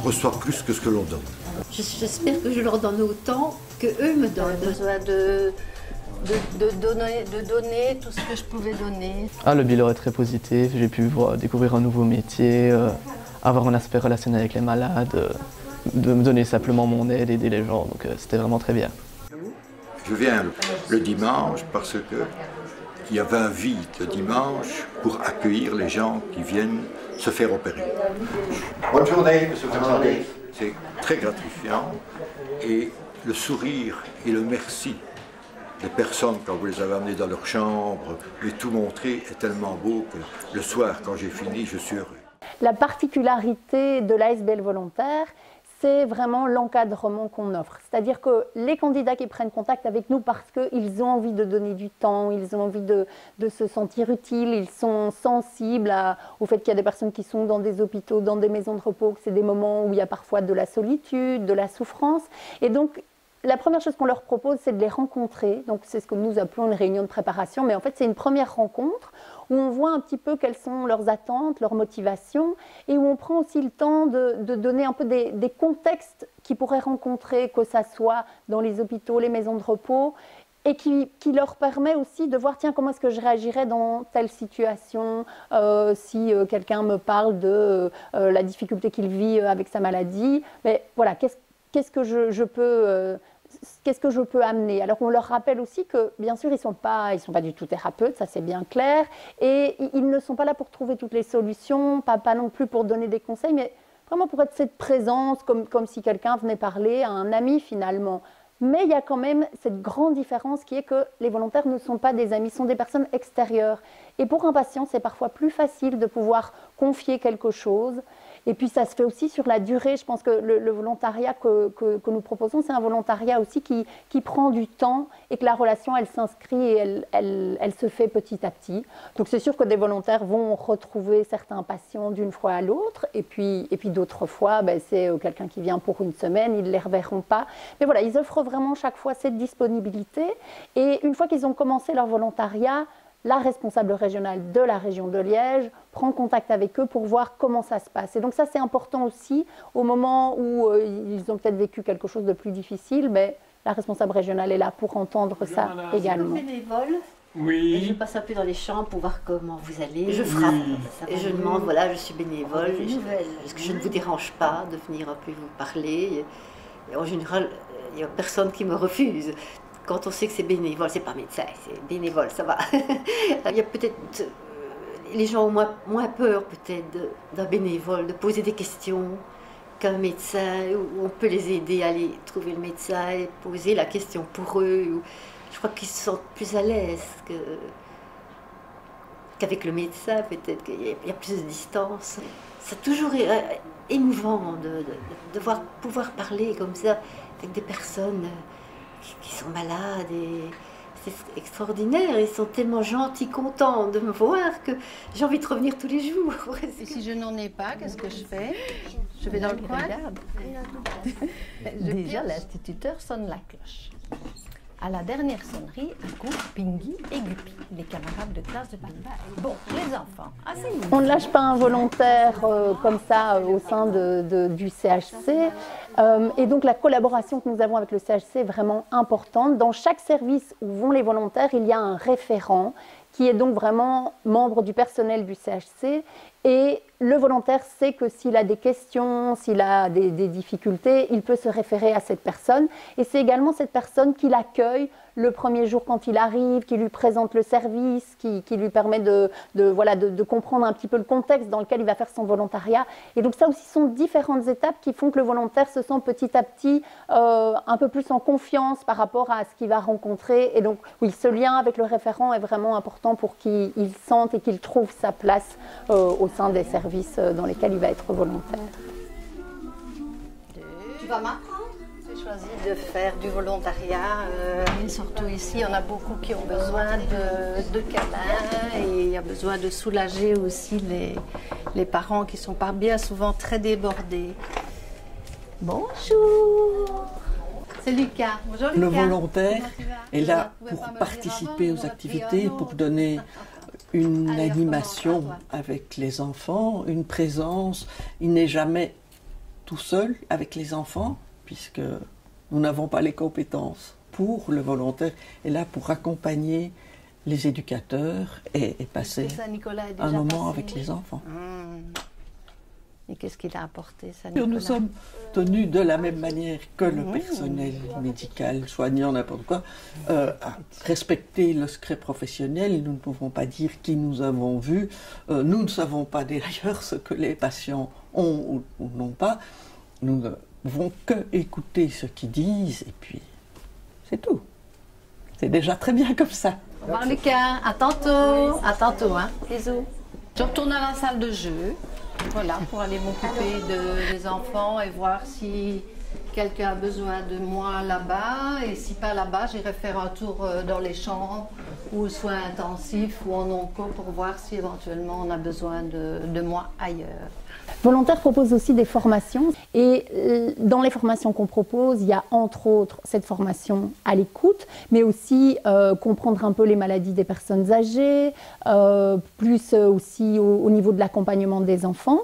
reçoit plus que ce que l'on donne. J'espère que je leur donne autant que eux me donnent. J'ai besoin de donner tout ce que je pouvais donner. Ah, le bilan est très positif, j'ai pu découvrir un nouveau métier, avoir un aspect relationnel avec les malades, de me donner simplement mon aide, aider les gens, donc c'était vraiment très bien. Je viens le dimanche parce qu'il y avait un vide le dimanche pour accueillir les gens qui viennent se faire opérer. Bonne journée, monsieur Fernandez. C'est très gratifiant et le sourire et le merci des personnes quand vous les avez amenées dans leur chambre et tout montrer est tellement beau que le soir, quand j'ai fini, je suis heureux. La particularité de l'ASBL volontaire, c'est vraiment l'encadrement qu'on offre. C'est-à-dire que les candidats qui prennent contact avec nous parce qu'ils ont envie de donner du temps, ils ont envie de se sentir utiles, ils sont sensibles au fait qu'il y a des personnes qui sont dans des hôpitaux, dans des maisons de repos, que c'est des moments où il y a parfois de la solitude, de la souffrance. Et donc, la première chose qu'on leur propose, c'est de les rencontrer. Donc, c'est ce que nous appelons une réunion de préparation. Mais en fait, c'est une première rencontre où on voit un petit peu quelles sont leurs attentes, leurs motivations, et où on prend aussi le temps de donner un peu des contextes qu'ils pourraient rencontrer, que ça soit dans les hôpitaux, les maisons de repos, et qui leur permet aussi de voir, tiens, comment est-ce que je réagirais dans telle situation, si quelqu'un me parle de la difficulté qu'il vit avec sa maladie. Mais voilà, qu'est-ce que je peux amener? Alors on leur rappelle aussi que bien sûr ils sont pas du tout thérapeutes, ça c'est bien clair, et ils ne sont pas là pour trouver toutes les solutions, pas non plus pour donner des conseils, mais vraiment pour être cette présence, comme si quelqu'un venait parler à un ami finalement. Mais il y a quand même cette grande différence qui est que les volontaires ne sont pas des amis, sont des personnes extérieures. Et pour un patient, c'est parfois plus facile de pouvoir confier quelque chose. Et puis ça se fait aussi sur la durée. Je pense que le volontariat que nous proposons, c'est un volontariat aussi qui prend du temps et que la relation, elle s'inscrit et elle se fait petit à petit. Donc c'est sûr que des volontaires vont retrouver certains patients d'une fois à l'autre. Et puis d'autres fois, c'est quelqu'un qui vient pour une semaine, ils ne les reverront pas. Mais voilà, ils offrent vraiment chaque fois cette disponibilité. Et une fois qu'ils ont commencé leur volontariat, la responsable régionale de la région de Liège prend contact avec eux pour voir comment ça se passe. Et donc ça, c'est important aussi au moment où ils ont peut-être vécu quelque chose de plus difficile, mais la responsable régionale est là pour entendre ça également. Je suis bénévole. Oui. Et je passe un peu dans les champs pour voir comment vous allez. Je frappe. Et je demande, voilà, je suis bénévole. Est-ce que je ne vous dérange pas de venir un peu vous parler? Et en général, il n'y a personne qui me refuse. Quand on sait que c'est bénévole, c'est pas médecin, c'est bénévole, ça va. Il y a peut-être, les gens ont moins peur peut-être d'un bénévole, de poser des questions qu'un médecin, où on peut les aider à aller trouver le médecin et poser la question pour eux. Je crois qu'ils se sentent plus à l'aise qu'avec le médecin, peut-être qu'il y a plus de distance. C'est toujours émouvant de pouvoir parler comme ça avec des personnes qui sont malades, et c'est extraordinaire, ils sont tellement gentils, contents de me voir que j'ai envie de revenir tous les jours. Et si je n'en ai pas, qu'est-ce que je fais? Je vais dans le coin. Déjà, l'instituteur sonne la cloche. À la dernière sonnerie, accourent Pingui et Guppy, les camarades de classe de Pingui. Bon, les enfants, asseyez-vous. On ne lâche pas un volontaire comme ça au sein du CHC. Et donc la collaboration que nous avons avec le CHC est vraiment importante. Dans chaque service où vont les volontaires, il y a un référent qui est donc vraiment membre du personnel du CHC. Et le volontaire sait que s'il a des questions, s'il a des difficultés, il peut se référer à cette personne. Et c'est également cette personne qui l'accueille le premier jour quand il arrive, qui lui présente le service, qui lui permet de comprendre un petit peu le contexte dans lequel il va faire son volontariat. Et donc ça aussi sont différentes étapes qui font que le volontaire se sent petit à petit un peu plus en confiance par rapport à ce qu'il va rencontrer. Et donc oui, ce lien avec le référent est vraiment important pour qu'il sente et qu'il trouve sa place au sein des services dans lesquels il va être volontaire. Tu vas m'apprendre? J'ai choisi de faire du volontariat. Et surtout ici, on a beaucoup qui ont besoin de câlins, et il y a besoin de soulager aussi les parents qui sont par bien souvent très débordés. Bonjour! C'est Lucas. Bonjour Lucas. Le volontaire est là pour participer aux activités, pour donner une animation avec les enfants, une présence. Il n'est jamais tout seul avec les enfants, puisque nous n'avons pas les compétences pour le volontaire, et là pour accompagner les éducateurs et passer un moment avec les enfants. Et qu'est-ce qu'il a apporté, ça, Nicolas? Nous sommes tenus de la même manière que le personnel médical, soignant, n'importe quoi, à respecter le secret professionnel. Nous ne pouvons pas dire qui nous avons vu. Nous ne savons pas d'ailleurs ce que les patients ont ou n'ont pas. Nous ne pouvons que écouter ce qu'ils disent et puis c'est tout. C'est déjà très bien comme ça. Au revoir Lucas, à tantôt, hein. Bisous. Je retourne à la salle de jeu. Voilà, pour aller m'occuper des enfants et voir si quelqu'un a besoin de moi là-bas. Et si pas là-bas, j'irai faire un tour dans les chambres ou aux soins intensifs ou en onco pour voir si éventuellement on a besoin de moi ailleurs. Volontaire propose aussi des formations et dans les formations qu'on propose, il y a entre autres cette formation à l'écoute, mais aussi comprendre un peu les maladies des personnes âgées, plus aussi au niveau de l'accompagnement des enfants.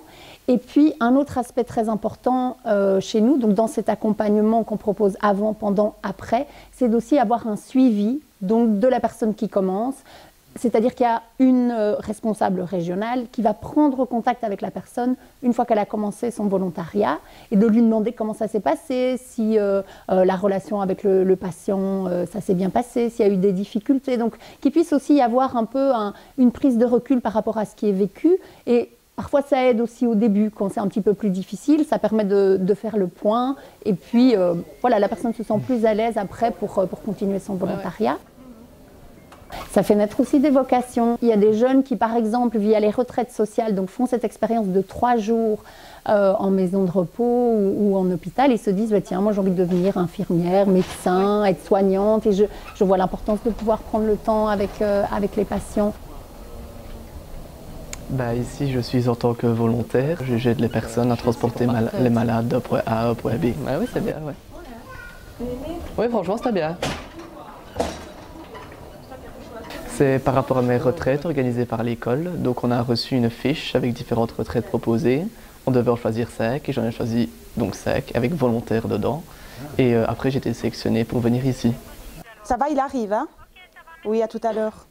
Et puis un autre aspect très important chez nous, donc dans cet accompagnement qu'on propose avant, pendant, après, c'est aussi avoir un suivi donc, de la personne qui commence. C'est-à-dire qu'il y a une responsable régionale qui va prendre contact avec la personne une fois qu'elle a commencé son volontariat et de lui demander comment ça s'est passé, si la relation avec le patient, ça s'est bien passé, s'il y a eu des difficultés. Donc qu'il puisse aussi y avoir un peu une prise de recul par rapport à ce qui est vécu. Et parfois ça aide aussi au début, quand c'est un petit peu plus difficile, ça permet de faire le point. Et puis voilà, la personne se sent plus à l'aise après pour continuer son volontariat. Ça fait naître aussi des vocations. Il y a des jeunes qui, par exemple, via les retraites sociales, donc font cette expérience de 3 jours en maison de repos ou en hôpital et se disent bah, tiens, moi j'ai envie de devenir infirmière, médecin, être soignante et je vois l'importance de pouvoir prendre le temps avec les patients. Bah, ici, je suis en tant que volontaire. J'aide les personnes à transporter les malades d'un point A à un point B. Bah, oui, c'est bien, ouais. Oui, franchement, c'était bien. C'est par rapport à mes retraites organisées par l'école. Donc on a reçu une fiche avec différentes retraites proposées. On devait en choisir 5 et j'en ai choisi donc 5 avec volontaire dedans. Et après j'ai été sélectionnée pour venir ici. Ça va, il arrive, hein? Oui, à tout à l'heure.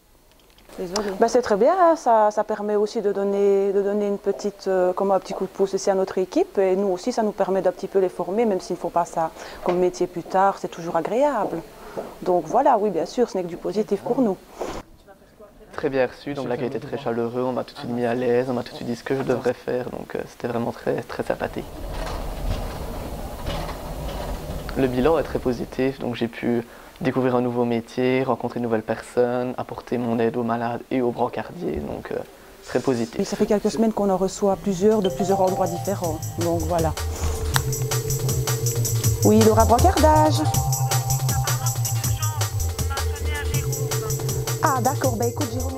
Désolée. Ben, c'est très bien, hein. Ça permet aussi de donner une petite, comme un petit coup de pouce aussi à notre équipe. Et nous aussi, ça nous permet d'un petit peu les former, même s'il ne faut pas ça comme métier plus tard, c'est toujours agréable. Donc voilà, oui, bien sûr, ce n'est que du positif pour nous. Très bien reçu, donc l'accueil était très chaleureux, on m'a tout de suite mis à l'aise, on m'a tout de suite dit ce que je devrais faire, donc c'était vraiment très, très sympathique. Le bilan est très positif, donc j'ai pu découvrir un nouveau métier, rencontrer de nouvelles personnes, apporter mon aide aux malades et aux brancardiers, donc très positif. Et ça fait quelques semaines qu'on en reçoit plusieurs de plusieurs endroits différents, donc voilà. Oui, Laura, brancardage. Ah d'accord, bah écoute Jérôme.